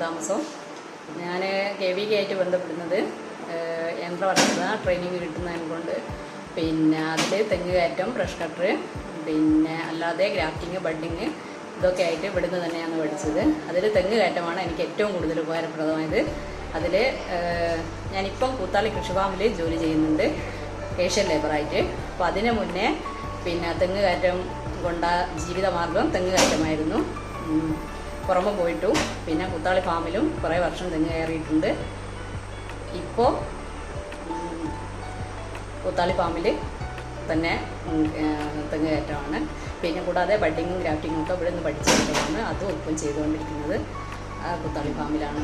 താമസം. ഞാൻ KVK ആയിട്ട് ബന്ധപ്പെടുന്നത് യന്ത്രവർദ്ധന ട്രെയിനിങ് കിട്ടുന്നതിനെ കൊണ്ട് പിന്നെ അതിൽ തെങ്ങ് കയറ്റം, ബ്രഷ് കട്ടർ, പിന്നെ അല്ലാതെ ഗ്രാഫ്റ്റിങ്, ബഡ്ഡിങ് ഇതൊക്കെ ആയിട്ട് ഇവിടുന്ന് തന്നെയാണ് പഠിച്ചത്. അതിൽ തെങ്ങ് കയറ്റമാണ് എനിക്ക് ഏറ്റവും കൂടുതൽ ഉപകാരപ്രദമായത്. അതിൽ ഞാനിപ്പം കൂത്താളി കൃഷിഫാമിൽ ജോലി ചെയ്യുന്നുണ്ട് ഏഷ്യൻ ലേബറായിട്ട്. അപ്പോൾ അതിന് മുന്നേ പിന്നെ തെങ്ങ് കയറ്റം കൊണ്ട ജീവിതമാർഗം തെങ്ങ് കയറ്റമായിരുന്നു. പുറമെ പോയിട്ടും പിന്നെ കൂത്താളി ഫാമിലും കുറേ വർഷം തെങ്ങ് കയറിയിട്ടുണ്ട്. ഇപ്പോൾ കൂത്താളി ഫാമിൽ തന്നെ തെങ്ങ് കയറ്റമാണ്. പിന്നെ കൂടാതെ ബഡ്ഡിങ്ങും ഗ്രാഫ്റ്റിങ്ങും ഒക്കെ ഇവിടെ നിന്ന് പഠിച്ചെടുത്തതാണ്. അതും ഒപ്പം ചെയ്തുകൊണ്ടിരിക്കുന്നത് കൂത്താളി ഫാമിലാണ്.